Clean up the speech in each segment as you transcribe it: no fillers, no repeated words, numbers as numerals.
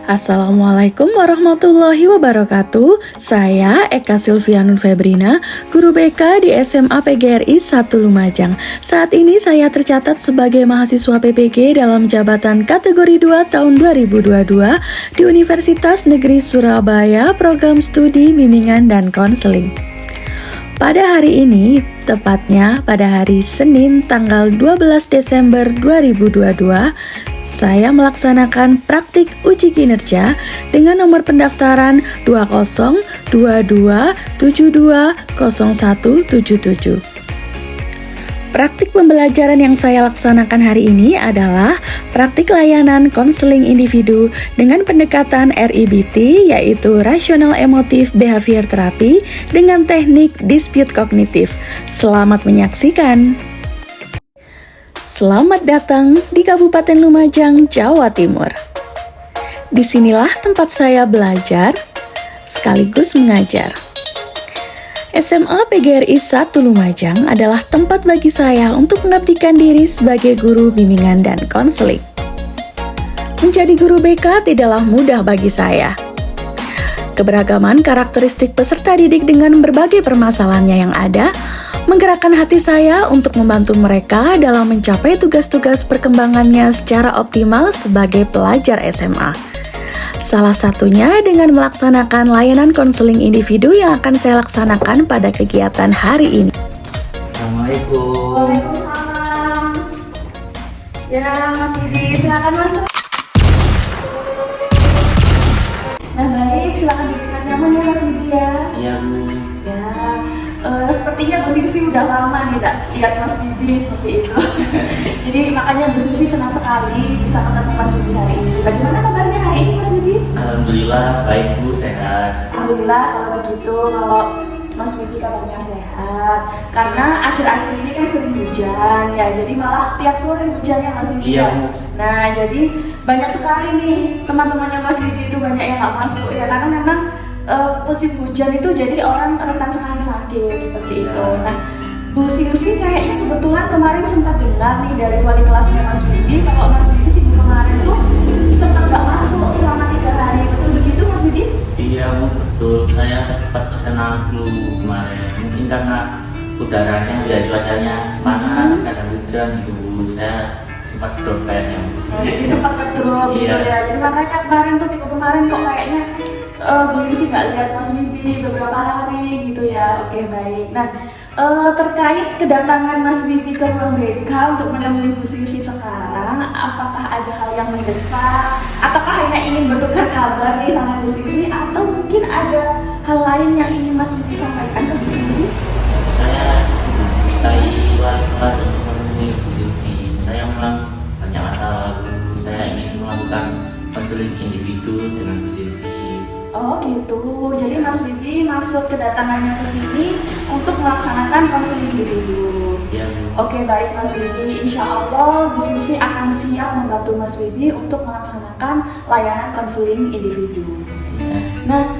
Assalamualaikum warahmatullahi wabarakatuh. Saya Eka Silvianun Febrina, guru BK di SMA PGRI 1 Lumajang. Saat ini saya tercatat sebagai mahasiswa PPG dalam jabatan kategori 2 tahun 2022 di Universitas Negeri Surabaya, program studi bimbingan dan konseling. Pada hari ini, tepatnya pada hari Senin tanggal 12 Desember 2022, saya melaksanakan praktik uji kinerja dengan nomor pendaftaran 2022720177. Praktik pembelajaran yang saya laksanakan hari ini adalah praktik layanan konseling individu dengan pendekatan REBT, yaitu Rational Emotive Behavior Therapy dengan teknik dispute kognitif. Selamat menyaksikan. Selamat datang di Kabupaten Lumajang, Jawa Timur. Disinilah tempat saya belajar sekaligus mengajar. SMA PGRI 1 Lumajang adalah tempat bagi saya untuk mengabdikan diri sebagai guru bimbingan dan konseling. Menjadi guru BK tidaklah mudah bagi saya. Keberagaman karakteristik peserta didik dengan berbagai permasalahannya yang ada menggerakkan hati saya untuk membantu mereka dalam mencapai tugas-tugas perkembangannya secara optimal sebagai pelajar SMA. Salah satunya dengan melaksanakan layanan konseling individu yang akan saya laksanakan pada kegiatan hari ini. Assalamualaikum. Waalaikumsalam. Ya, Mas Widi, silakan masuk. Nah, baik, silakan duduk dengan nyaman ya Mas Widi ya. Iya Bu. Ya, sepertinya Bu Silvi udah lama nih tak lihat Mas Widi seperti itu. Jadi makanya Bu Silvi senang sekali bisa ketemu Mas Widi hari ini. Bagaimana kabarnya hari ini Mas Widi? Alhamdulillah baik Bu, sehat. Alhamdulillah kalau begitu, kalau Mas Widi kabarnya sehat. Karena akhir-akhir ini kan sering hujan ya, jadi malah tiap sore hujan ya Mas Widi. Iya ya? Bu. Nah, jadi banyak sekali nih teman-temannya Mas Widi itu banyak yang nggak masuk ya, karena memang musim hujan itu jadi orang rentan sekali sakit seperti itu. Nah, Bu Silvi kayaknya kebetulan kemarin sempat dengar nih dari wali kelasnya Mas Widi kalau Mas Widi minggu kemarin tuh sempat nggak masuk selama 3 hari. Betul begitu Mas Widi? Iya Bu, betul. Saya sempat terkena flu kemarin. Mungkin karena udaranya, ya cuacanya panas, kadang hujan gitu Bu. Saya sempat drop kayaknya Bu. Jadi sempat ngedrop gitu Iya. ya. Jadi makanya kemarin tuh minggu kemarin kok kayaknya Bu Silvi nggak lihat Mas Widi beberapa hari gitu ya. Oke, baik. Nah, terkait kedatangan Mas Widi ke ruang BK untuk menemui Bu Silvi sekarang, apakah ada hal yang mendesak? Ataukah hanya ingin bertukar kabar nih sama Bu Silvi? Atau mungkin ada hal lain yang ingin Mas Widi sampaikan ke Bu Silvi? Saya dimintai wali kelas untuk menemui Bu Silvi. Saya memang banyak masalah Bu. Saya ingin melakukan konseling individu dengan Bu Silvi. Oh gitu, jadi Mas Widi maksud kedatangannya ke sini untuk melaksanakan konseling individu. Iya Bu. Oke, baik Mas Widi, insya Allah Bu Silvi akan siap membantu Mas Widi untuk melaksanakan layanan konseling individu. Iya. Nah,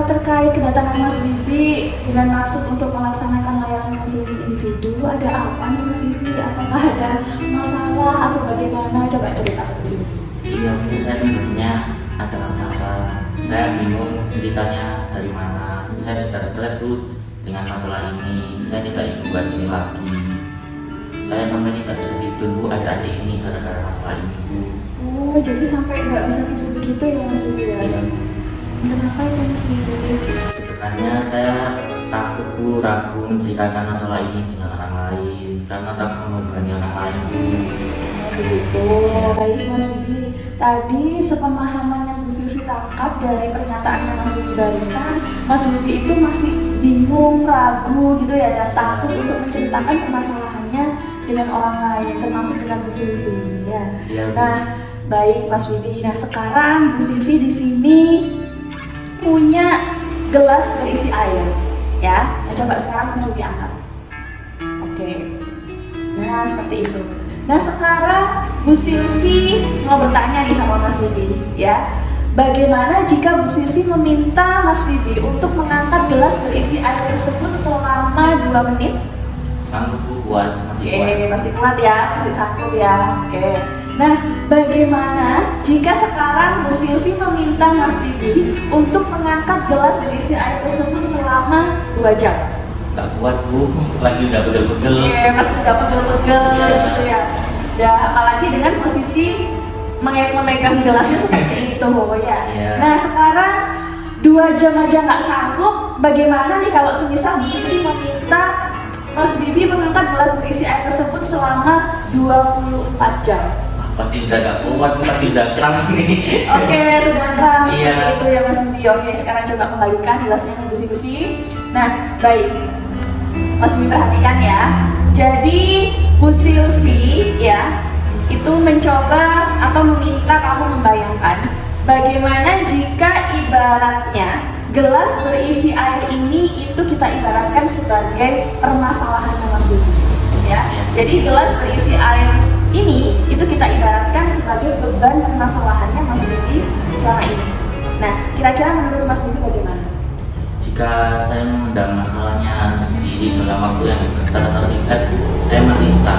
terkait kedatangan Mas Widi dengan maksud untuk melaksanakan layanan konseling individu, ada apa nih Mas Widi? Apakah ada masalah atau bagaimana? Coba cerita ke Silvi. Iya Bu, saya sebenarnya ada masalah. Saya bingung ceritanya dari mana. Saya sudah stres Bu dengan masalah ini. Saya tidak ingin membahas ini lagi. Saya sampai tidak bisa tidur Bu akhir-akhir ini gara-gara masalah ini Bu. Oh, jadi sampai nggak bisa tidur begitu ya Mas Widi ya? Iya. Kenapa itu Mas Widi? Sebenarnya saya takut Bu, ragu menceritakan masalah ini dengan orang lain karena takut membebani orang lain Bu. Begitu, baik Mas Widi. Tadi sepemahaman yang Bu Silvi tangkap dari pernyataannya Mas Widi barusan, Mas Widi itu masih bingung, ragu gitu ya, dan takut untuk menceritakan permasalahannya dengan orang lain, termasuk dengan Bu Silvi ya. Iya Bu. Nah, baik Mas Widi. Nah, sekarang Bu Silvi di sini punya gelas berisi air ya. Nah, coba sekarang Mas Widi angkat. Oke. Nah, seperti itu. Nah, sekarang Bu Silvi mau bertanya nih sama Mas Widi ya. Bagaimana jika Bu Silvi meminta Mas Widi untuk mengangkat gelas berisi air tersebut selama 2 menit? Sanggup Bu, kuat, masih kuat. Oke, masih kuat ya, masih sanggup ya. Oke. Nah, bagaimana jika sekarang Bu Silvi meminta Mas Bibi untuk mengangkat gelas berisi air tersebut selama 2 jam? Gak kuat Bu, pasti udah pegel-pegel. Oke, masih udah pegel-pegel gitu ya. Dan apalagi dengan posisi memegang gelasnya seperti itu ya. Nah sekarang 2 jam aja nggak sanggup, bagaimana nih kalau semisal Bu Silvi meminta Mas Bibi mengangkat gelas berisi air tersebut selama 24 jam? Pasti udah gak kuat, pasti udah kram nih. Oke, sudah kram Iya. seperti itu ya Mas Bibi. Oke, sekarang coba kembalikan gelasnya ke Bu Silvi. Nah, baik. Mas Bibi perhatikan ya. Jadi Bu Silvi ya itu mencoba atau meminta kamu membayangkan bagaimana jika ibaratnya gelas berisi air ini itu kita ibaratkan sebagai permasalahannya Mas Bibi ya. Jadi gelas berisi air ini itu kita ibaratkan sebagai beban permasalahannya Mas Bibi selama ini. Nah, kira-kira menurut Mas Bibi bagaimana? Jika saya memendam masalahnya sendiri dalam waktu yang sebentar atau singkat, saya masih bisa.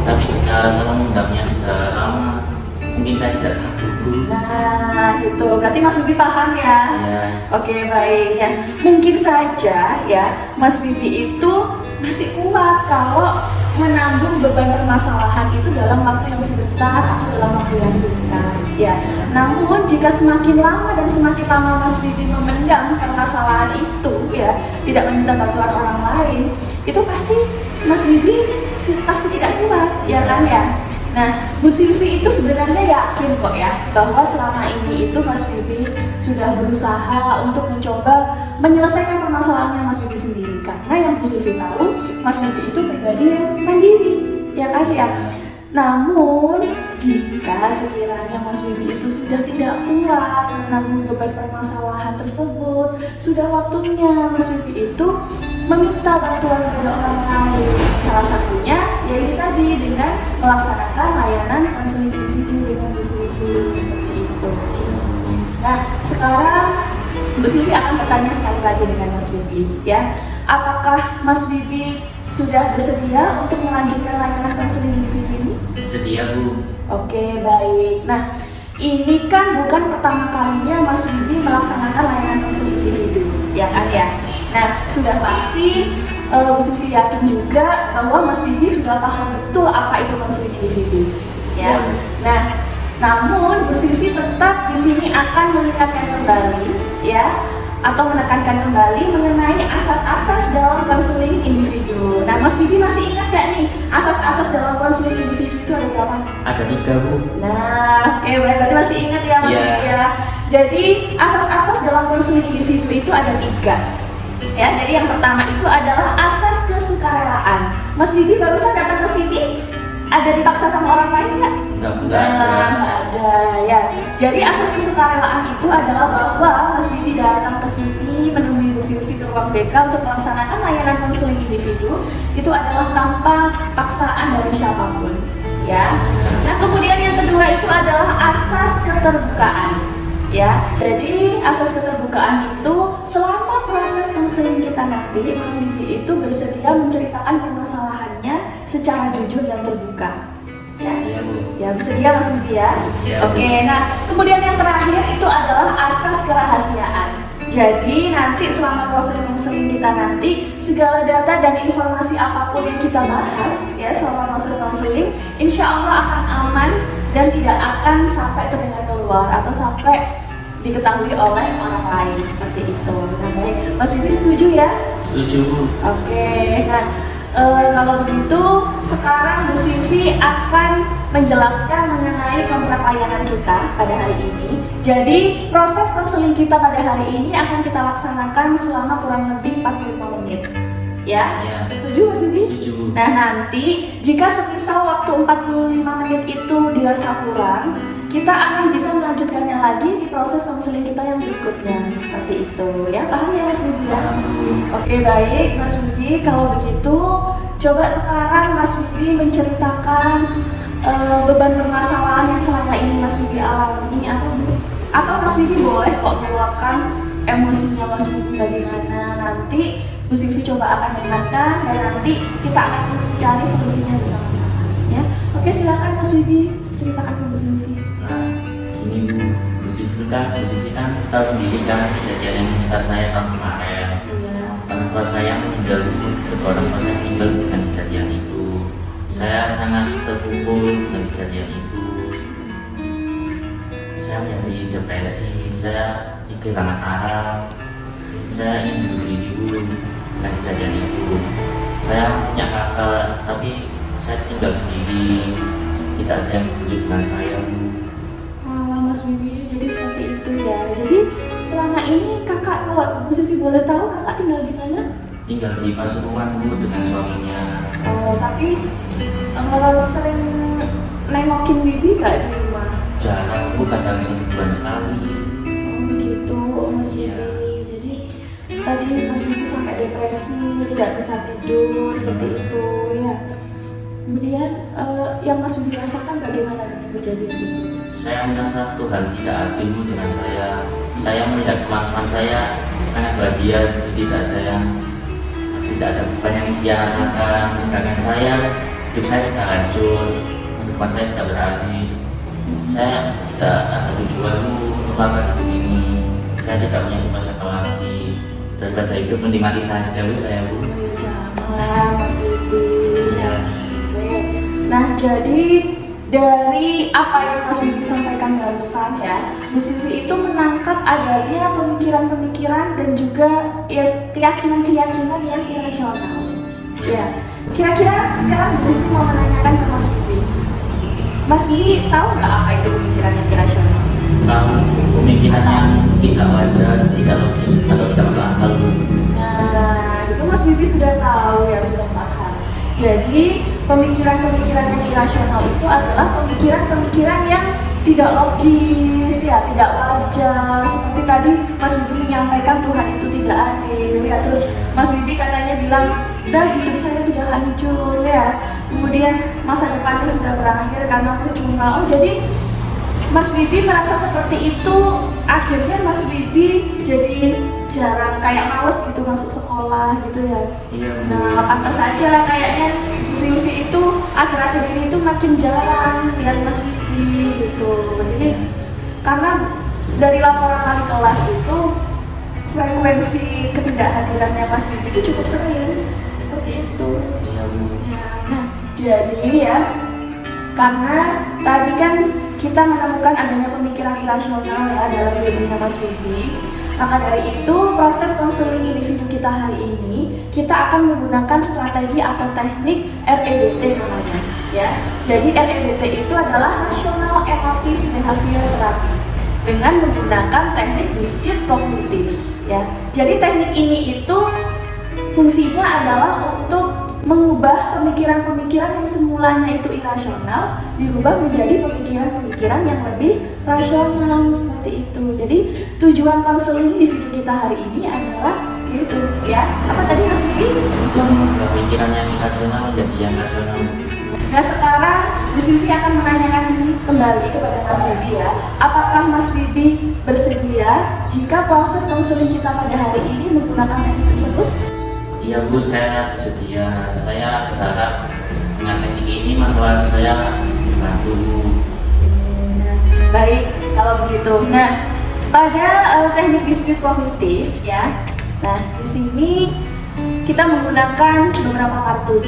Tapi jika kalau memendamnya sudah lama, mungkin saya tidak sanggup Bu. Nah, itu berarti Mas Bibi paham ya? Iya. Oke, baik ya. Mungkin saja ya Mas Bibi itu masih kuat kalau menanggung beban permasalahan itu dalam waktu yang sebentar atau dalam waktu yang singkat ya. Namun jika semakin lama dan semakin lama Mas Bibi memendam permasalahan itu ya, tidak meminta bantuan orang lain, itu pasti Mas Bibi pasti tidak kuat ya kan ya. Nah, Bu Silvi itu sebenarnya yakin kok ya bahwa selama ini itu Mas Bibi sudah berusaha untuk mencoba menyelesaikan permasalahannya Mas Bibi sendiri, karena yang Bu Silvi tahu Mas Bibi itu pribadi yang mandiri ya kan ya. Namun jika sekiranya Mas Bibi itu sudah tidak kuat menanggung beban permasalahan tersebut, sudah waktunya Mas Bibi itu meminta bantuan kepada orang lain. Salah satunya yaitu tadi dengan melaksanakan layanan konseling individu dengan Bu Silvi seperti itu. Nah, sekarang Bu Silvi akan bertanya sekali lagi dengan Mas Bibi ya. Apakah Mas Bibi sudah bersedia untuk melanjutkan layanan konseling individu ini? Sedia Bu. Oke, baik. Nah, ini kan bukan pertama kalinya Mas Bibi melaksanakan layanan konseling individu, ya kan ya? Nah, sudah pasti Bu Silvi yakin juga bahwa Mas Bibi sudah paham betul apa itu konseling individu, ya. Nah, namun Bu Silvi tetap di sini akan mengingatkan kembali, ya, atau menekankan kembali mengenai asas-asas dalam konseling individu. Nah, Mas Bibi masih ingat gak nih asas-asas dalam konseling individu itu ada berapa? Ada 3 Bu. Nah, oke, berarti masih ingat ya Mas Bibi ya. Jadi asas-asas dalam konseling individu itu ada 3. Ya, jadi yang pertama itu adalah asas kesukarelaan. Mas Bibi barusan datang ke sini, ada dipaksa sama orang lain nggak? Enggak Bu, enggak ada. Nggak ada ya. Jadi asas kesukarelaan itu adalah bahwa Mas Bibi datang ke sini menemui Bu Silvi di ruang BK untuk melaksanakan layanan konseling individu itu adalah tanpa paksaan dari siapapun. Ya. Nah, kemudian yang kedua itu adalah asas keterbukaan. Ya, jadi asas keterbukaan itu selama proses konseling kita nanti Mas Bibi itu bersedia menceritakan permasalahannya secara jujur dan terbuka. Ya, Iya Bu. ya bersedia Mas Bibi ya. Bersedia, Bu. Oke, nah kemudian yang terakhir itu adalah asas kerahasiaan. Jadi nanti selama proses konseling kita nanti segala data dan informasi apapun yang kita bahas ya selama proses konseling, insya Allah akan aman dan tidak akan sampai terdengar keluar atau sampai diketahui oleh orang lain seperti itu. Nah, baik, Mas Bibi setuju ya? Setuju Bu. Oke, nah kalau begitu sekarang Bu Silvi akan menjelaskan mengenai kontrak layanan kita pada hari ini. Jadi proses konseling kita pada hari ini akan kita laksanakan selama kurang lebih 45 menit. Ya, Iya. setuju Mas Bibi? Setuju Bu. Nah, nanti jika semisal waktu 45 menit itu dirasa kurang, kita akan bisa melanjutkannya lagi di proses konseling kita yang berikutnya. Seperti itu ya, paham ya Mas Bibi ya? Paham, Bu. Oke, baik Mas Bibi, kalau begitu coba sekarang Mas Bibi menceritakan beban permasalahan yang selama ini Mas Bibi alami, atau Mas Bibi boleh kok meluapkan emosinya Mas Bibi bagaimana. Nanti Bu Silvi coba akan dengarkan dan nanti kita akan mencari solusinya bersama-sama ya. Oke, silakan Mas Bibi ceritakan ke Bu Silvi. Nah, Bu Sylvie kan tahu sendiri kan kejadian yang menimpa saya tahun kemarin. Iya. Orang tua saya meninggal, kedua orang tua saya meninggal dengan kejadian itu. Saya sangat terpukul dengan kejadian itu. Saya menjadi depresi, saya kehilangan arah. Saya ingin bunuh diri dengan kejadian itu. Saya punya kakak, tapi saya tinggal sendiri. Tidak ada yang peduli dengan saya, Bu. Oh, Mas Bibi, jadi seperti itu ya. Jadi selama ini kakak, kalau Bu Sylvie boleh tahu, kakak tinggal di mana? Tinggal di Pasuruan, Bu, dengan suaminya. Oh, tapi kalau sering nengokin Bibi nggak di rumah? Jarang, Bu, kadang sebulan sekali. Oh gitu, Mas Bibi. Iya. Jadi tadi Mas Bibi sampai depresi, tidak bisa tidur, seperti itu ya. Kemudian yang Mas Bibi rasakan bagaimana dengan kejadian itu? Saya merasa Tuhan tidak adil, Bu, dengan saya. Saya melihat teman-teman saya sangat bahagia, gitu. Tidak ada beban yang dia rasakan. Sedangkan saya, hidup saya sudah hancur, masa depan saya sudah berakhir. Saya tidak ada tujuan, Bu, melanggar hidup ini. Saya tidak punya siapa-siapa lagi. Daripada hidup mending mati saja, Bu, saya, Bu. Janganlah Mas Bibi. Iya. Oke. Nah, jadi dari apa yang Mas Bibi sampaikan barusan ya, Bu Sylvie itu menangkap adanya pemikiran-pemikiran dan juga ya keyakinan-keyakinan yang irasional. Ya, kira-kira sekarang Bu Sylvie mau menanyakan ke Mas Bibi. Mas Bibi tahu nggak apa itu pemikiran yang irasional? Tahu pemikiran yang tidak wajar, tidak logis, atau tidak masuk akal, Bu. Nah, itu Mas Bibi sudah tahu ya, sudah paham. Jadi pemikiran-pemikiran yang irasional itu adalah pemikiran-pemikiran yang tidak logis ya, tidak wajar. Seperti tadi Mas Bibi menyampaikan Tuhan itu tidak adil ya. Terus Mas Bibi katanya bilang, "Dah, hidup saya sudah hancur ya. Kemudian masa depannya sudah berakhir karena percuma." Oh, jadi Mas Bibi merasa seperti itu, akhirnya Mas Bibi jadi jarang, kayak males gitu masuk sekolah gitu ya. Iya, Bu. Nah, pantas saja lah kayaknya Bu Sylvie itu akhir-akhir ini tuh makin jarang lihat Mas Bibi gitu. Jadi karena dari laporan wali kelas itu frekuensi ketidakhadirannya Mas Bibi itu cukup sering seperti itu. Iya, Bu. Nah, jadi ya, karena tadi kan kita menemukan adanya pemikiran irasional ya dalam dirinya Mas Bibi, maka dari itu proses konseling individu kita hari ini kita akan menggunakan strategi atau teknik REBT namanya ya. Jadi REBT itu adalah Rational Emotive Behavior Therapy dengan menggunakan teknik dispute kognitif ya. Jadi teknik ini itu fungsinya adalah untuk mengubah pemikiran-pemikiran yang semulanya itu irasional dirubah menjadi pemikiran-pemikiran yang lebih rasional seperti itu. Jadi tujuan konseling individu kita hari ini adalah gitu ya. Apa tadi Mas Bibi? Mengubah pikiran yang irasional menjadi yang rasional. Nah, sekarang Bu Sylvie akan menanyakan kembali kepada Mas Bibi ya. Apakah Mas Bibi bersedia jika proses konseling kita pada hari ini menggunakan teknik tersebut? Iya, Bu, saya bersedia. Saya berharap dengan teknik ini masalah saya dibantu. Nah, baik kalau begitu. Nah, pada teknik dispute kognitif ya. Nah, di sini kita menggunakan beberapa kartu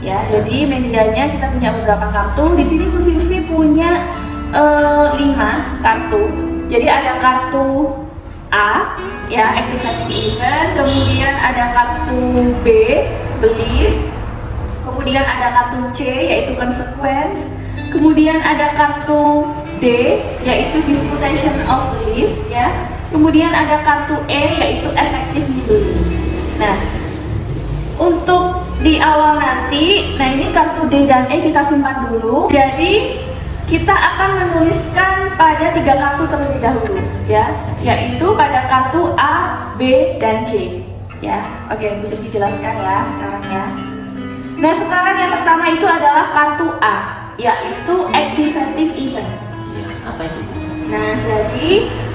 ya. Jadi medianya kita punya beberapa kartu. Di sini Bu Sylvie punya 5 kartu. Jadi ada kartu A ya, activating event, kemudian ada kartu B, belief, kemudian ada kartu C yaitu consequence, kemudian ada kartu D yaitu disputation of belief ya, kemudian ada kartu E yaitu effective belief. Nah, untuk di awal nanti, nah ini kartu D dan E kita simpan dulu. Jadi kita akan menuliskan pada 3 kartu terlebih dahulu ya, yaitu pada kartu A, B, dan C ya. Oke, bisa dijelaskan ya sekarang ya. Nah, sekarang yang pertama itu adalah kartu A, yaitu activating event. Iya, apa itu, Bu? Nah, jadi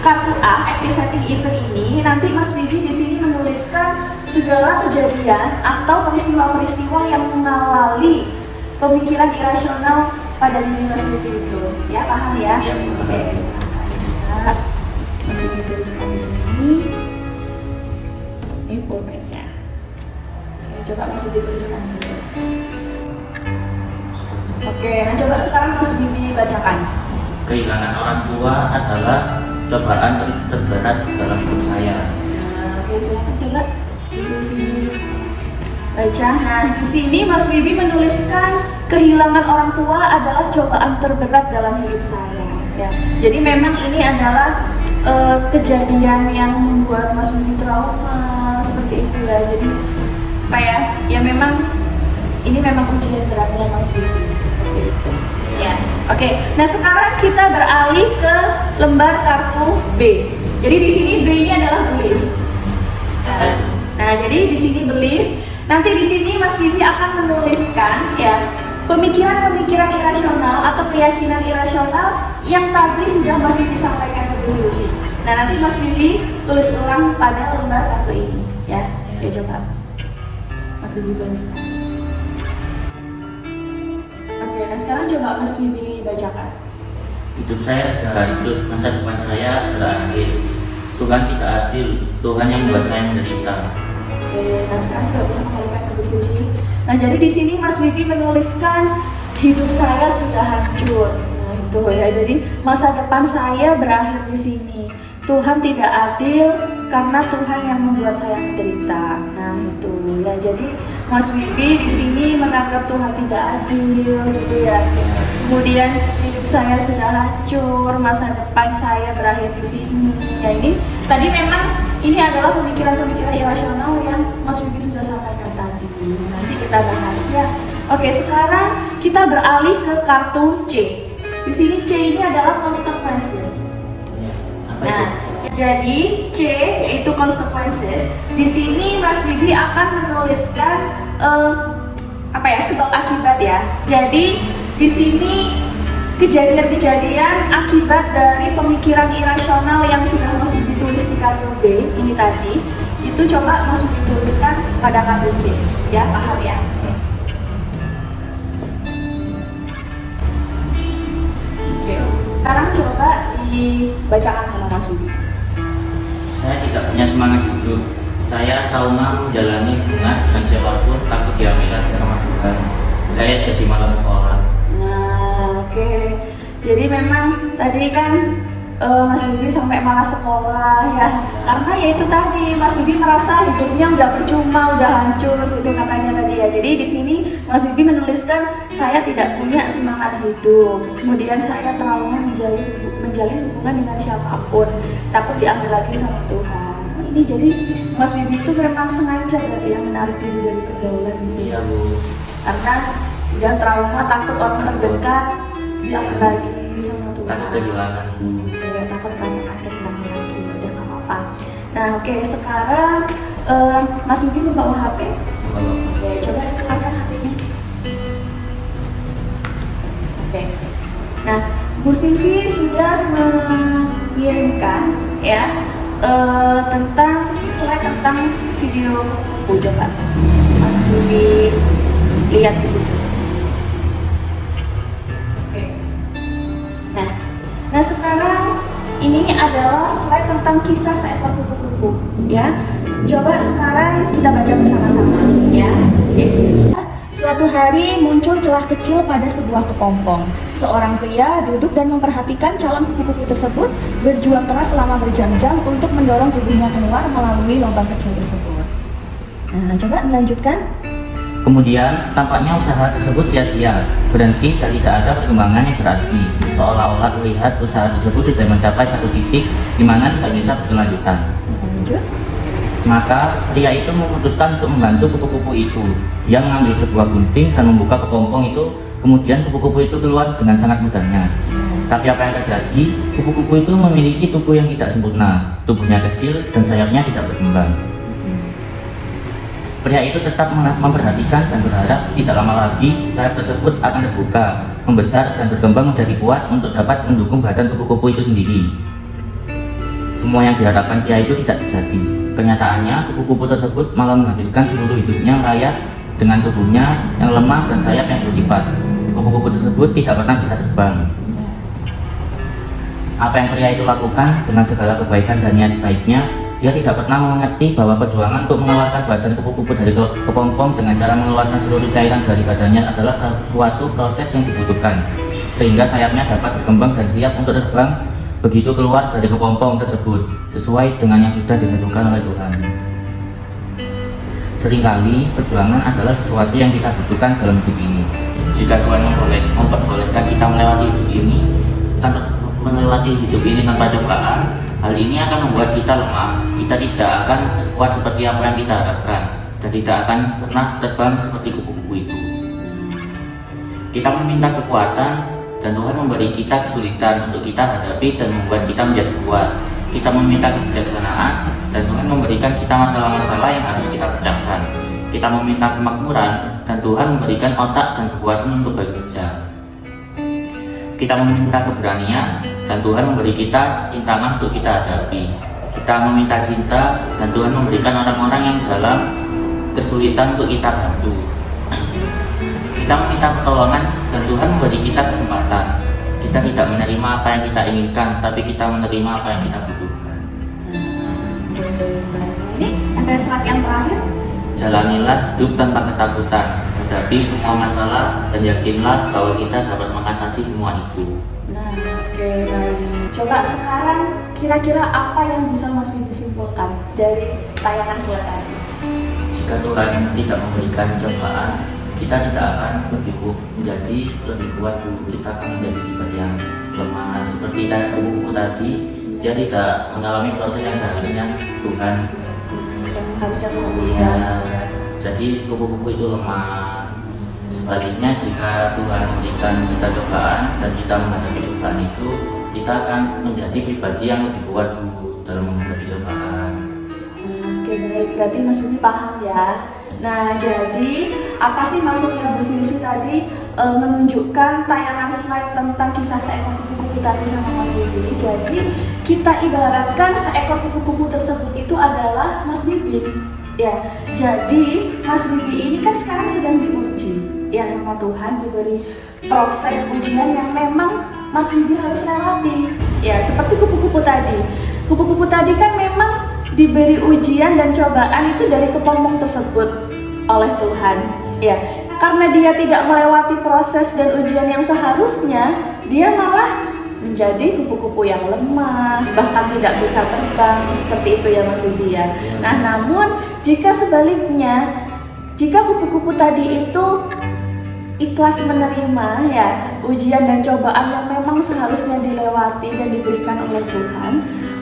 kartu A, activating event ini nanti Mas Bibi di sini menuliskan segala kejadian atau peristiwa-peristiwa yang mengawali pemikiran irasional pada diri Mas Bibi itu. Ya, paham ya? Iya, Bu. Oke, silakan. Vivi tuliskan di sini. Ini pulpennya. Coba Mas Vivi tuliskan dulu. Oke, nah coba sekarang Mas Vivi bacakan. Kehilangan orang tua adalah cobaan terberat dalam hidup saya. Oke, silakan coba Mas Vivi baca. Nah, di sini Mas Vivi menuliskan kehilangan orang tua adalah cobaan terberat dalam hidup saya. Ya, jadi memang ini adalah kejadian yang membuat Mas Vivi trauma seperti itu ya. Jadi apa ya? Ya memang ini memang ujian beratnya Mas Vivi seperti itu. Ya, oke. Nah sekarang kita beralih ke lembar kartu B. Jadi di sini B ini adalah belief. Nah, jadi di sini belief. Nanti di sini Mas Vivi akan menuliskan ya pemikiran-pemikiran irasional atau keyakinan irasional yang tadi sudah Mas Vivi sampaikan ke Bu Silvi. Nah nanti Mas Vivi tulis ulang pada lembar kartu ini ya. Ya coba Mas Vivi tuliskan. Oke, nah sekarang coba Mas Vivi bacakan. Hidup saya sudah hancur, masa depan saya berakhir. Tuhan tidak adil, Tuhan yang membuat saya menderita. Oke, nah sekarang coba bisa kembalikan ke Bu Silvi. Nah jadi di sini Mas Vivi menuliskan hidup saya sudah hancur. Nah itu ya, jadi masa depan saya berakhir di sini. Tuhan tidak adil karena Tuhan yang membuat saya menderita. Nah itu ya, jadi Mas Vivi di sini menganggap Tuhan tidak adil gitu ya. Kemudian hidup saya sudah hancur, masa depan saya berakhir di sini. Ya ini tadi memang ini adalah pemikiran-pemikiran irasional yang Mas Vivi sudah sampaikan tadi. Nanti kita bahas ya. Oke, sekarang kita beralih ke kartu C. Di sini C ini adalah consequences. Nah, jadi C yaitu consequences. Di sini Mas Vivi akan menuliskan sebab akibat ya. Jadi di sini kejadian-kejadian akibat dari pemikiran irasional yang sudah Mas Vivi tulis di kartu B ini tadi, itu coba Mas Vivi tuliskan pada kartu C. Ya, paham ya? Oke. Sekarang coba dibacakan sama Mas Vivi. Saya tidak punya semangat hidup. Saya trauma menjalani hubungan dengan siapapun, takut diambil lagi sama Tuhan. Saya jadi malas sekolah. Nah, oke. Jadi memang tadi kan Mas Vivi sampai malas sekolah ya. Karena ya itu tadi Mas Vivi merasa hidupnya udah percuma, udah hancur gitu katanya tadi ya. Jadi di sini Mas Vivi menuliskan saya tidak punya semangat hidup. Kemudian saya trauma menjalin hubungan dengan siapapun, takut diambil lagi sama Tuhan. Ini jadi Mas Vivi itu memang sengaja berarti yang menarik diri dari pergaulan gitu. Iya Bu. Karena udah trauma, takut orang terdekat diambil lagi sama Tuhan. Takut kehilangan Bu. Ya, takut merasakan kehilangan lagi, udah gak apa-apa. Nah oke, sekarang Mas Vivi membawa HP. Oke, coba angkat HP-nya. Oke. Nah, Bu Silvi sudah mengirimkan ya tentang slide tentang video. Coba Mas Vivi lihat di sini. Oke. Nah sekarang ini adalah slide tentang kisah seekor kupu-kupu ya. Coba sekarang kita baca bersama-sama ya. Oke. Suatu hari muncul celah kecil pada sebuah kepompong. Seorang pria duduk dan memperhatikan calon kupu-kupu tersebut berjuang keras selama berjam-jam untuk mendorong tubuhnya keluar melalui lubang kecil tersebut. Nah, coba melanjutkan. Kemudian tampaknya usaha tersebut sia-sia, berhenti dan tidak ada perkembangan yang berarti. Seolah-olah terlihat usaha tersebut sudah mencapai satu titik di mana tidak bisa berkelanjutan. Lanjut. Maka pria itu memutuskan untuk membantu kupu-kupu itu. Dia mengambil sebuah gunting dan membuka kepompong itu. Kemudian kupu-kupu itu keluar dengan sangat mudahnya. Tapi apa yang terjadi? Kupu-kupu itu memiliki tubuh yang tidak sempurna. Tubuhnya kecil dan sayapnya tidak berkembang. Pria itu tetap memperhatikan dan berharap tidak lama lagi sayap tersebut akan terbuka, membesar dan berkembang menjadi kuat untuk dapat mendukung badan kupu-kupu itu sendiri. Semua yang diharapkan pria itu tidak terjadi. Kenyataannya, kupu-kupu tersebut malah menghabiskan seluruh hidupnya merayap dengan tubuhnya yang lemah dan sayap yang berlipat. Kupu-kupu tersebut tidak pernah bisa terbang. apa yang pria itu lakukan dengan segala kebaikan dan niat baiknya, dia tidak pernah mengerti bahwa perjuangan untuk mengeluarkan badan kupu-kupu dari kepompong dengan cara mengeluarkan seluruh cairan dari badannya adalah suatu proses yang dibutuhkan, sehingga sayapnya dapat berkembang dan siap untuk terbang begitu keluar dari kepompong tersebut, sesuai dengan yang sudah ditentukan oleh Tuhan. Seringkali perjuangan adalah sesuatu yang kita butuhkan dalam hidup ini. Jika Tuhan memperbolehkan kita melewati hidup ini tanpa cobaan, hal ini akan membuat kita lemah. Kita tidak akan kuat seperti apa yang kita harapkan, dan tidak akan pernah terbang seperti kupu-kupu itu. Kita meminta kekuatan, dan Tuhan memberi kita kesulitan untuk kita hadapi dan membuat kita menjadi kuat. Kita meminta kebijaksanaan, dan Tuhan memberikan kita masalah-masalah yang harus kita pecahkan. Kita meminta kemakmuran, dan Tuhan memberikan otak dan kekuatan untuk bekerja. Kita meminta keberanian, dan Tuhan memberi kita rintangan untuk kita hadapi. Kita meminta cinta, dan Tuhan memberikan orang-orang yang dalam kesulitan untuk kita bantu. Kita meminta pertolongan, dan Tuhan memberi kita kesempatan. Kita tidak menerima apa yang kita inginkan, tapi kita menerima apa yang kita butuhkan. Ini ada surat yang terakhir. Jalanilah hidup tanpa ketakutan, hadapi semua masalah, dan yakinlah bahwa kita dapat mengatasi semua itu. Nah, oke, baik. Coba sekarang kira-kira apa yang bisa Mas Bibi simpulkan dari tayangan slide tadi? Jika Tuhan tidak memberikan cobaan, kita tidak akan menjadi lebih kuat, Bu. Kita akan menjadi pribadi yang lemah. Seperti kupu-kupu tadi, dia tidak mengalami proses yang seharusnya Tuhan. Harusnya Tuhan Iya, jadi kupu-kupu itu lemah. Sebaliknya, jika Tuhan memberikan kita cobaan dan kita menghadapi cobaan itu, kita akan menjadi pribadi yang lebih kuat, Bu, dalam menghadapi cobaan. Oke, baik. Berarti Mas Bibi paham ya. Nah, jadi apa sih maksudnya Bu Silvi tadi menunjukkan tayangan slide tentang kisah seekor kupu-kupu tadi sama Mas Bibi? Jadi kita ibaratkan seekor kupu-kupu tersebut itu adalah Mas Bibi. Ya, jadi Mas Bibi ini kan sekarang sedang diuji ya sama Tuhan, diberi proses ujian yang memang Mas Bibi harus lewati. Ya, seperti kupu-kupu tadi. Kupu-kupu tadi kan memang diberi ujian dan cobaan itu dari kepompong tersebut oleh Tuhan. Ya, karena dia tidak melewati proses dan ujian yang seharusnya, dia malah menjadi kupu-kupu yang lemah, bahkan tidak bisa terbang, seperti itu ya Mas Bibi ya. Nah, namun jika sebaliknya, jika kupu-kupu tadi itu ikhlas menerima ya ujian dan cobaan yang memang seharusnya dilewati dan diberikan oleh Tuhan,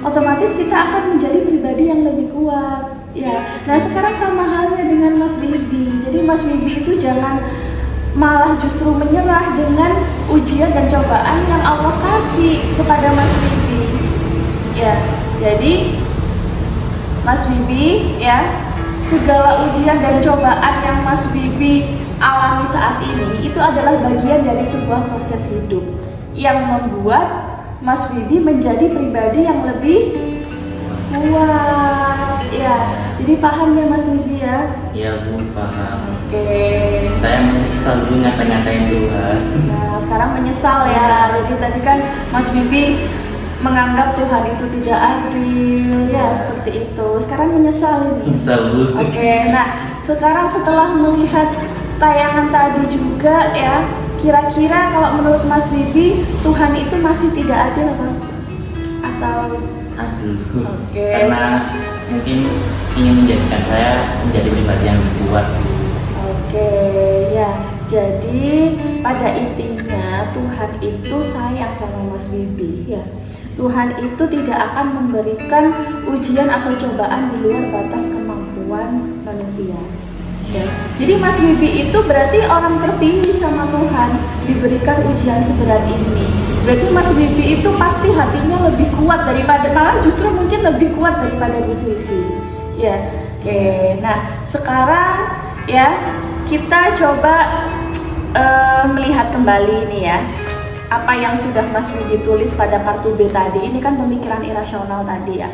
otomatis kita akan menjadi pribadi yang lebih kuat ya. Nah, sekarang sama halnya dengan Mas Bibi. Jadi Mas Bibi itu jangan malah justru menyerah dengan ujian dan cobaan yang Allah kasih kepada Mas Bibi ya. Jadi Mas Bibi ya, segala ujian dan cobaan yang Mas Bibi alami saat ini itu adalah bagian dari sebuah proses hidup yang membuat Mas Bibi menjadi pribadi yang lebih kuat ya. Jadi paham ya Mas Bibi ya? Ya, Bu, paham. Oke. Saya menyesal dulu nyata-nyatain Tuhan. Nah, sekarang menyesal ya. Jadi tadi kan Mas Bibi menganggap Tuhan itu tidak adil ya, seperti itu. Sekarang menyesal ini. Menyesal, Bu. Oke, nah sekarang setelah melihat tayangan tadi juga ya, kira-kira kalau menurut Mas Bibi Tuhan itu masih tidak adil apa? Atau adil? Oke. Karena mungkin ingin menjadikan saya menjadi pribadi yang lebih kuat. Oke ya, jadi pada intinya Tuhan itu sayang sama Mas Bibi ya. Tuhan itu tidak akan memberikan ujian atau cobaan di luar batas kemampuan manusia ya. Jadi Mas Bibi itu berarti orang terpilih sama Tuhan, diberikan ujian seberat ini. Berarti Mas Bibi itu pasti hatinya lebih kuat daripada, malah justru mungkin lebih kuat daripada Bu Silvi ya. Oke, nah sekarang ya kita coba melihat kembali nih ya, apa yang sudah Mas Bibi tulis pada kartu B tadi. Ini kan pemikiran irasional tadi ya.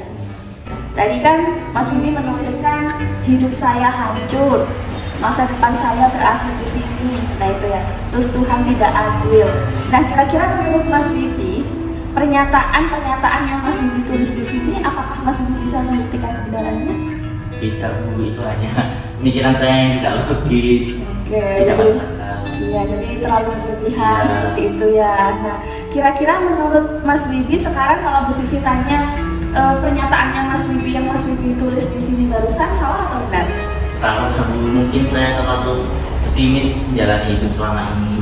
Tadi kan Mas Bibi menuliskan hidup saya hancur, masa depan saya berakhir di sini. Nah itu ya. Terus Tuhan tidak adil. Nah kira-kira menurut Mas Bibi, pernyataan-pernyataan yang Mas Bibi tulis di sini, apakah Mas Bibi bisa membuktikan kebenarannya? Tidak Bu, itu hanya pemikiran saya yang tidak logis, tidak masuk akal. Iya, jadi terlalu berlebihan Iya. seperti itu ya. Nah, kira-kira menurut Mas Bibi sekarang kalau Bu Silvi tanya pernyataannya Mas Bibi yang Mas Bibi tulis di sini barusan salah atau benar? Salah Bu, mungkin saya terlalu pesimis menjalani hidup selama ini.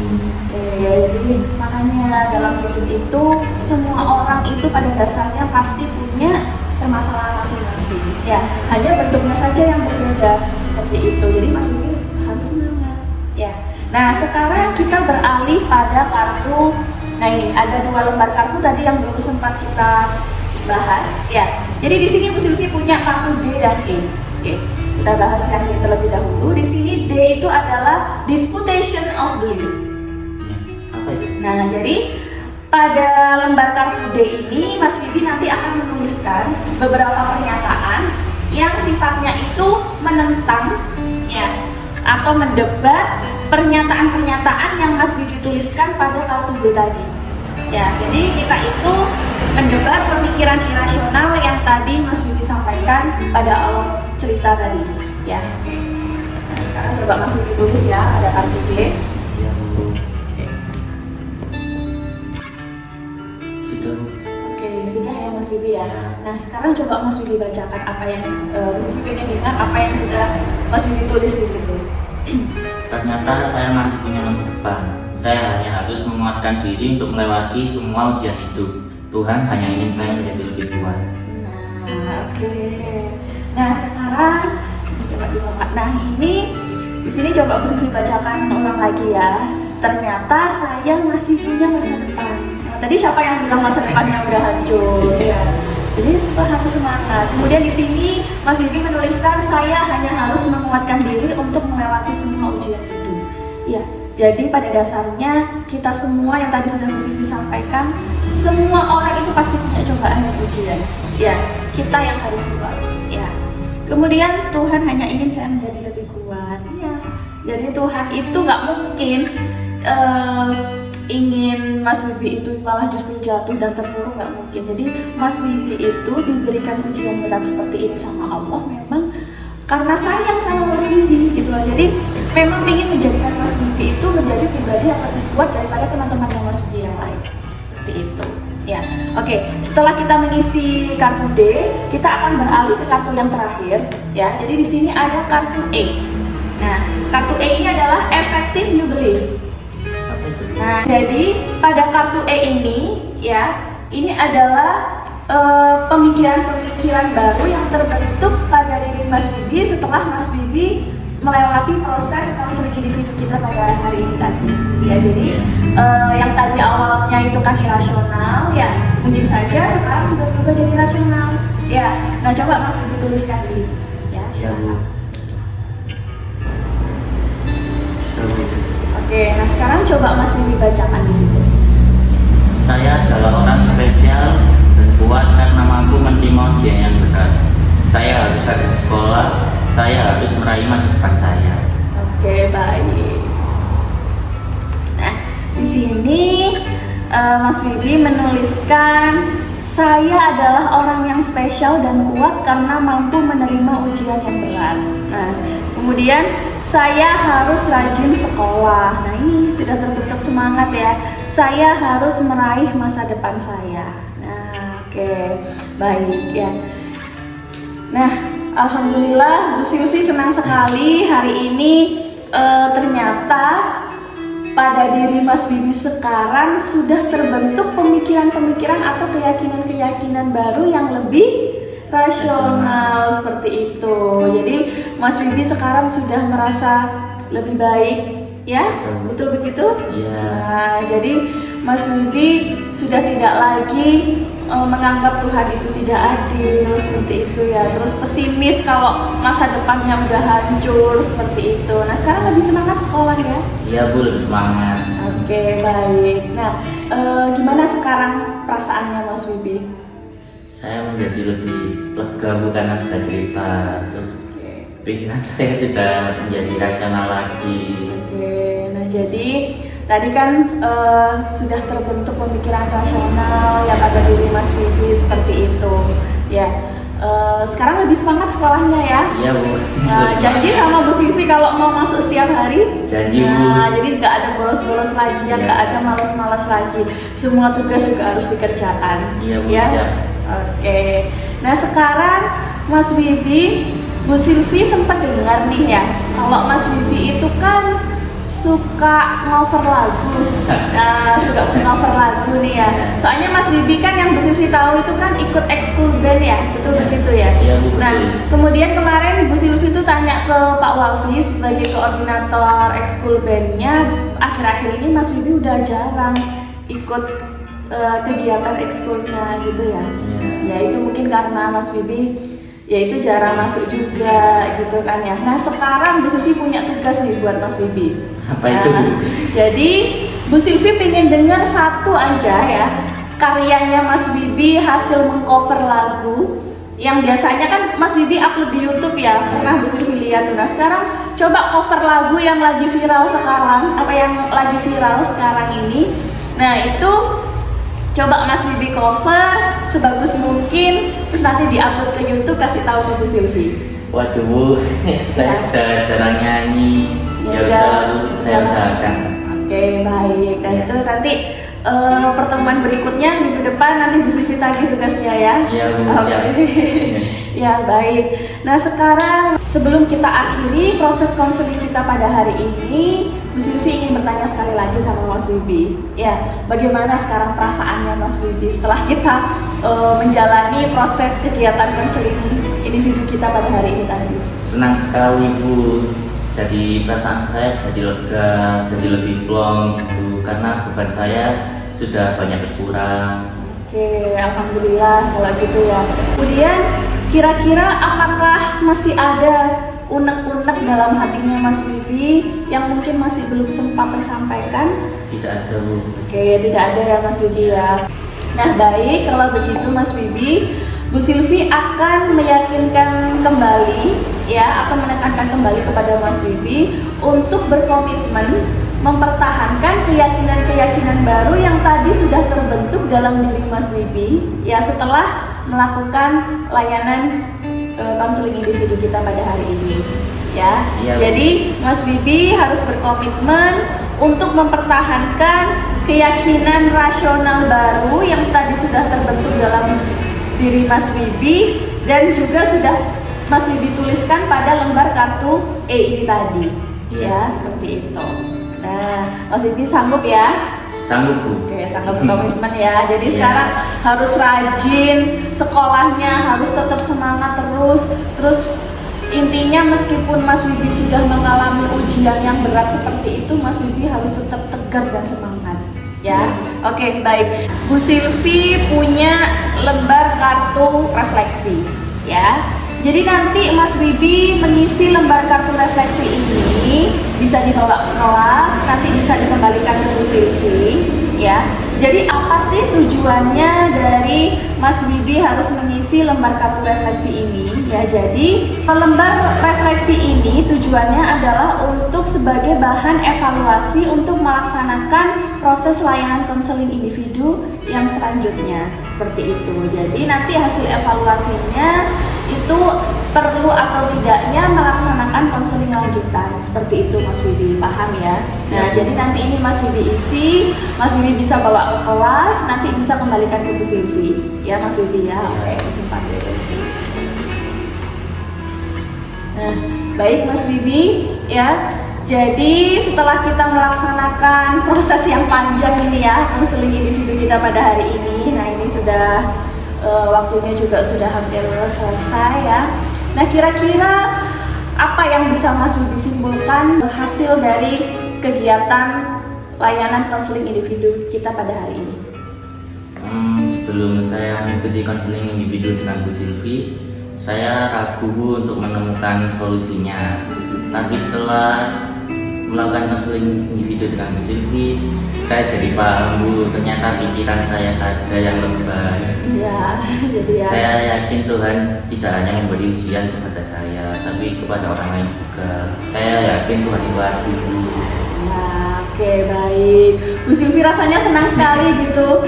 Jadi makanya dalam hidup itu semua orang itu pada dasarnya pasti punya permasalahan masing-masing. Ya, hanya bentuknya saja yang berbeda seperti itu. Jadi Mas Bibi harus semangat. Ya. Nah, sekarang kita beralih pada kartu. Nah, ini ada 2 lembar kartu tadi yang belum sempat kita bahas. Ya. Jadi di sini Bu Silvi punya kartu D dan E. Oke. Kita bahas yang ini terlebih dahulu. Di sini D itu adalah disputation of belief. Ya, apa itu? Nah, jadi pada lembar kartu D ini Mas Bibi nanti akan menuliskan beberapa pernyataan yang sifatnya itu menentang ya atau mendebat pernyataan-pernyataan yang Mas Bibi tuliskan pada kartu B tadi. Ya, jadi kita itu mendebat pemikiran irasional yang tadi Mas Bibi sampaikan pada awal cerita tadi. Ya, oke. Nah, sekarang coba Mas Bibi tulis ya, ada kartu B. Ya Bu. Sudah Bu. Oke, sudah ya Mas Bibi ya. Ya. Nah, sekarang coba Mas Bibi bacakan apa yang Mas Bibi pengen dengar apa yang sudah Mas Bibi tulis di situ. Ternyata saya masih punya masa depan. Saya hanya harus menguatkan diri untuk melewati semua ujian hidup. Tuhan hanya ingin saya menjadi lebih kuat. Nah, oke. Nah, sekarang coba dibaca. Nah, ini di sini coba Mas Bibi bacakan ulang lagi ya. Ternyata saya masih punya masa depan. Nah, tadi siapa yang bilang masa depannya udah hancur? Ya. Jadi kita harus semangat. Kemudian di sini Mas Bibi menuliskan saya hanya harus menguatkan diri untuk melewati semua ujian hidup. Ya, jadi pada dasarnya kita semua yang tadi sudah Mas Bibi sampaikan, semua orang itu pasti punya cobaan dan ujian. Ya, kita yang harus kuat. Ya. Kemudian Tuhan hanya ingin saya menjadi lebih kuat. Ya. Jadi Tuhan itu nggak mungkin ingin Mas Bibi itu malah justru jatuh dan terpuruk, nggak mungkin. Jadi Mas Bibi itu diberikan ujian berat seperti ini sama Allah memang karena sayang sama Mas Bibi gitu loh. Jadi memang ingin menjadikan Mas Bibi itu menjadi pribadi yang lebih kuat daripada teman-teman yang Mas Bibi yang lain. Seperti itu. Ya, oke. Setelah kita mengisi kartu D, kita akan beralih ke kartu yang terakhir. Ya, jadi di sini ada kartu E. Nah, kartu E ini adalah effective new belief. Apa itu? Nah, jadi pada kartu E ini ya, ini adalah pemikiran-pemikiran baru yang terbentuk pada diri Mas Bibi setelah Mas Bibi melewati proses counseling individu kita pada hari ini tadi. Ya, jadi yang tadi awalnya itu kan irasional, ya mungkin saja sekarang sudah berubah jadi rasional. Ya, nah coba Mas Bibi tuliskan di sini. Ya. Iya Bu. Sudah Bu. Oke, nah sekarang coba Mas Bibi bacakan di situ. Saya adalah orang spesial dan kuat karena mampu menerima ujian yang berat. Saya harus rajin sekolah. Saya harus meraih masa depan saya. Oke, baik. Nah, di sini Mas Bibi menuliskan saya adalah orang yang spesial dan kuat karena mampu menerima ujian yang berat. Nah, kemudian saya harus rajin sekolah. Nah, ini sudah terbentuk semangat ya. Saya harus meraih masa depan saya. Nah, oke, baik ya. Nah, alhamdulillah Bu Silvi senang sekali hari ini ternyata pada diri Mas Bibi sekarang sudah terbentuk pemikiran-pemikiran atau keyakinan-keyakinan baru yang lebih rasional seperti itu. Jadi Mas Bibi sekarang sudah merasa lebih baik, ya? Betul begitu? Iya. Nah, jadi Mas Bibi sudah tidak lagi menganggap Tuhan itu tidak adil seperti itu ya, terus pesimis kalau masa depannya udah hancur seperti itu. Nah, sekarang lebih semangat sekolah ya? Iya Bu, lebih semangat. Oke, baik. Nah, gimana sekarang perasaannya Mas Bibi? Saya menjadi lebih lega Bu karena sudah cerita. Terus pikiran saya sudah menjadi rasional lagi. Oke, nah jadi tadi kan sudah terbentuk pemikiran rasional yang ada di diri Mas Wibi seperti itu. Ya, sekarang lebih semangat sekolahnya ya. Iya Bu. Nah, janji sama Bu Silvi kalau mau masuk setiap hari. Janji Bu. Nah, jadi nggak ada bolos-bolos lagi, ya nggak ada malas-malas lagi. Semua tugas juga harus dikerjakan. Iya Bu, ya? siap. Oke. Nah sekarang Mas Wibi, Bu Silvi sempat dengar nih ya, kalau Mas Wibi itu kan suka ngover lagu. Nah, suka ngover lagu nih ya. Soalnya Mas Wibi kan yang Bu Silvi tahu itu kan ikut ekskul band ya, betul begitu ya? Iya Bu. Nah, kemudian kemarin Bu Silvi tuh tanya ke Pak Walfi sebagai koordinator ekskul bandnya, akhir-akhir ini Mas Wibi udah jarang ikut kegiatan ekskulnya gitu ya. Ya itu mungkin karena Mas Wibi ya itu jarang masuk juga gitu kan ya. Nah sekarang Bu Silvi punya tugas nih buat Mas Wibi. Apa itu Bu? Jadi Bu Silvi pengen dengar satu aja ya karyanya Mas Wibi hasil mengcover lagu yang biasanya kan Mas Wibi upload di YouTube ya, pernah Bu Silvi lihat. Nah sekarang coba cover lagu yang lagi viral sekarang, apa yang lagi viral sekarang ini. Nah itu coba Mas Wibi cover sebagus mungkin, terus nanti diupload ke YouTube, kasih tahu ke Bu Silvi. Waduh Bu, saya sudah jarang nyanyi. Ya udah, udah Bu, saya usahakan. Oke, baik. Nah itu nanti pertemuan berikutnya minggu depan nanti Bu Silvi tagih tugasnya ya. Iya Bu, siap. Ya baik. Nah sekarang sebelum kita akhiri proses konseling kita pada hari ini, Bu Silvi ingin bertanya sekali lagi sama Mas Wibi. Ya, bagaimana sekarang perasaannya Mas Wibi setelah kita menjalani proses kegiatan konseling individu kita pada hari ini tadi? Senang sekali Bu. Jadi perasaan saya jadi lega, jadi lebih plong gitu, karena beban saya sudah banyak berkurang. Oke, alhamdulillah kalau gitu ya. Kemudian kira-kira apakah masih ada unek-unek dalam hatinya Mas Wibi yang mungkin masih belum sempat tersampaikan? Tidak ada Bu. Oke, tidak ada ya Mas Wibi ya. Nah baik, kalau begitu Mas Wibi, Bu Silvi akan meyakinkan kembali ya, akan menekankan kembali kepada Mas Wibi untuk berkomitmen mempertahankan keyakinan-keyakinan baru yang tadi sudah terbentuk dalam diri Mas Wibi ya setelah melakukan layanan konseling individu kita pada hari ini ya. Jadi Mas Wibi harus berkomitmen untuk mempertahankan keyakinan rasional baru yang tadi sudah terbentuk dalam diri Mas Wibi dan juga sudah Mas Wibi tuliskan pada lembar kartu E ini tadi ya, seperti itu. Nah, Mas Wibi sanggup ya? Sanggup Bu. Oke, sanggup komitmen ya. Jadi sekarang harus rajin sekolahnya, harus tetap semangat terus intinya meskipun Mas Wibi sudah mengalami ujian yang berat seperti itu, Mas Wibi harus tetap tegar dan semangat ya. Oke, baik. Bu Silvi punya lembar kartu refleksi ya. Jadi nanti Mas Wibi mengisi lembar kartu refleksi ini bisa dibawa ke kelas, nanti bisa dikembalikan ke Bu Silvi ya. Jadi apa sih tujuannya dari Mas Wibi harus mengisi lembar kartu refleksi ini ya? Jadi lembar refleksi ini tujuannya adalah untuk sebagai bahan evaluasi untuk melaksanakan proses layanan konseling individu yang selanjutnya seperti itu. Jadi nanti hasil evaluasinya itu perlu atau tidaknya melaksanakan konseling lanjutan seperti itu Mas Wibi, paham ya? Nah jadi nanti ini Mas Wibi isi, Mas Wibi bisa bawa ke kelas, nanti bisa kembalikan ke Bu Silvi ya Mas Wibi ya. Oke, simpan dulu. Nah baik Mas Wibi ya. Jadi setelah kita melaksanakan proses yang panjang ini ya, konseling individu kita pada hari ini, nah ini sudah waktunya juga sudah hampir selesai ya. Nah kira-kira apa yang bisa Mas Wibi simpulkan hasil dari kegiatan layanan konseling individu kita pada hari ini? Sebelum saya mengikuti konseling individu dengan Bu Silvi, saya ragu Bu untuk menemukan solusinya. Tapi setelah melakukan konseling individu dengan Bu Silvi, saya jadi paham Bu, ternyata pikiran saya saja yang lebay. Iya, jadi ya. Saya yakin Tuhan tidak hanya memberi ujian kepada saya, tapi kepada orang lain juga. Saya yakin Tuhan itu adil Bu. Ya, Oke, baik. Bu Silvi rasanya senang sekali gitu.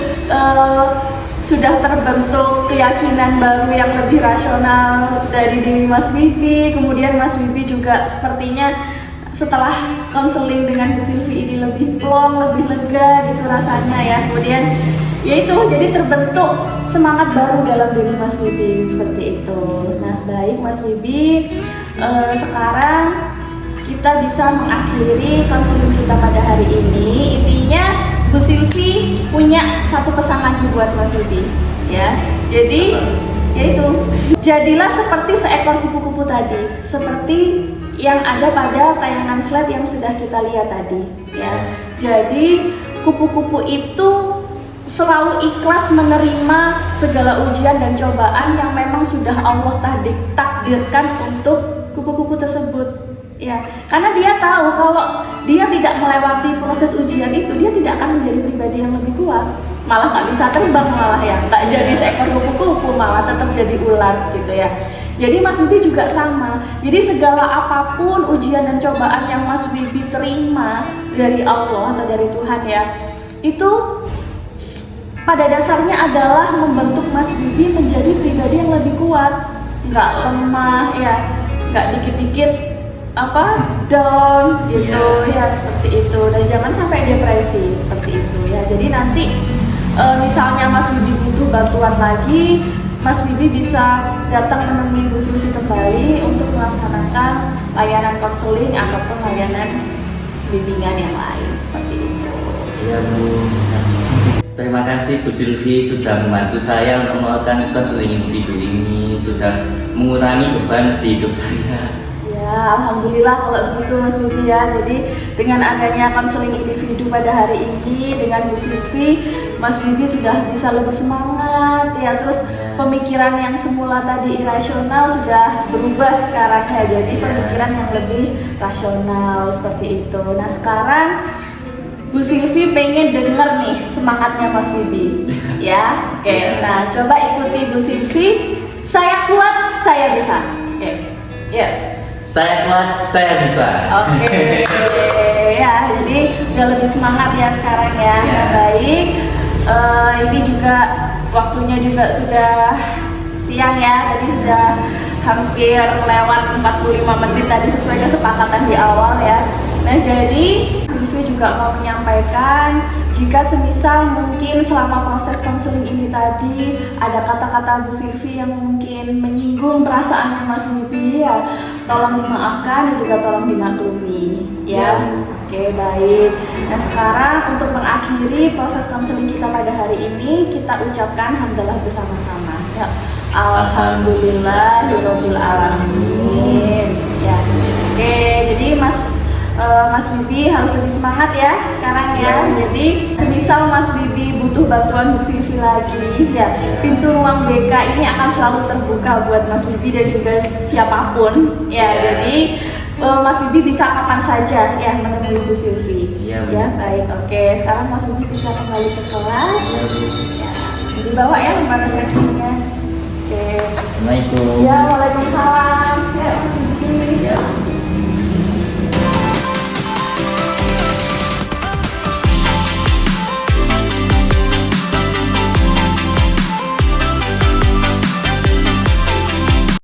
Sudah terbentuk keyakinan baru yang lebih rasional dari diri Mas Wibi. Kemudian Mas Wibi juga sepertinya setelah konseling dengan Bu Silvi ini lebih plong, lebih lega gitu rasanya ya. Kemudian ya itu, jadi terbentuk semangat baru dalam diri Mas Wibi seperti itu. Nah, baik Mas Wibi, sekarang kita bisa mengakhiri konseling kita pada hari ini. Intinya Bu Silvi punya satu pesan lagi buat Mas Wibi ya. Jadi yaitu jadilah seperti seekor kupu-kupu tadi, seperti yang ada pada tayangan slide yang sudah kita lihat tadi ya. Jadi kupu-kupu itu selalu ikhlas menerima segala ujian dan cobaan yang memang sudah Allah takdirkan untuk kupu-kupu tersebut. Ya, karena dia tahu kalau dia tidak melewati proses ujian itu, dia tidak akan menjadi pribadi yang lebih kuat. Malah nggak bisa terbang, malah ya, nggak jadi seekor kupu-kupu, malah tetap jadi ular gitu ya. Jadi Mas Wibi juga sama. Jadi segala apapun ujian dan cobaan yang Mas Wibi terima dari Allah atau dari Tuhan ya, itu pada dasarnya adalah membentuk Mas Wibi menjadi pribadi yang lebih kuat, nggak lemah ya, nggak dikit-dikit down gitu ya, seperti itu. Dan jangan sampai depresi seperti itu ya. Jadi nanti misalnya Mas Wibi butuh bantuan lagi, Mas Wibi bisa datang menemui Bu Silvi kembali untuk melaksanakan layanan konseling ataupun layanan bimbingan yang lain seperti itu. Iya Bu. Terima kasih Bu Silvi sudah membantu saya untuk melakukan konseling individu ini, sudah mengurangi beban di hidup saya. Ya, alhamdulillah kalau begitu Mas Wibi ya. Jadi dengan adanya konseling individu pada hari ini dengan Bu Silvi, Mas Wibi sudah bisa lebih semangat ya. Terus pemikiran yang semula tadi irasional sudah berubah sekarang ya. Jadi pemikiran yang lebih rasional seperti itu. Nah, sekarang Bu Silvi pengen denger nih semangatnya Mas Wibi ya. Oke, nah coba ikuti Bu Silvi. Saya kuat, saya bisa. Oke, ya. Saya kuat, saya bisa. Oke, ya, jadi udah lebih semangat ya sekarang ya. Nah, baik, ini juga waktunya juga sudah siang ya. Tadi sudah hampir lewat 45 menit tadi sesuai kesepakatan di awal ya. Nah, jadi Silvi juga mau menyampaikan jika semisal mungkin selama proses konseling ini tadi ada kata-kata Bu Silvi yang mungkin menyinggung perasaannya Mas Wibi ya, tolong dimaafkan dan juga tolong dimaklumi ya. Oke, baik. Nah, sekarang untuk mengakhiri proses konseling kita pada hari ini, kita ucapkan hamdalah bersama-sama ya. Alhamdulillahirabbil alamin ya. Oke, jadi Mas Wibi harus lebih semangat ya sekarang ya. Jadi semisal Mas Wibi butuh bantuan Bu Silvi lagi ya, pintu ruang BK ini akan selalu terbuka buat Mas Wibi dan juga siapapun ya. Jadi Mas Wibi bisa kapan saja ya menemui Bu Silvi ya. Baik, oke, sekarang Mas Wibi bisa kembali ke kelas ya. Dibawa ya lembar refleksinya. Oke. Assalamualaikum. Ya, waalaikumsalam ya Mas Wibi.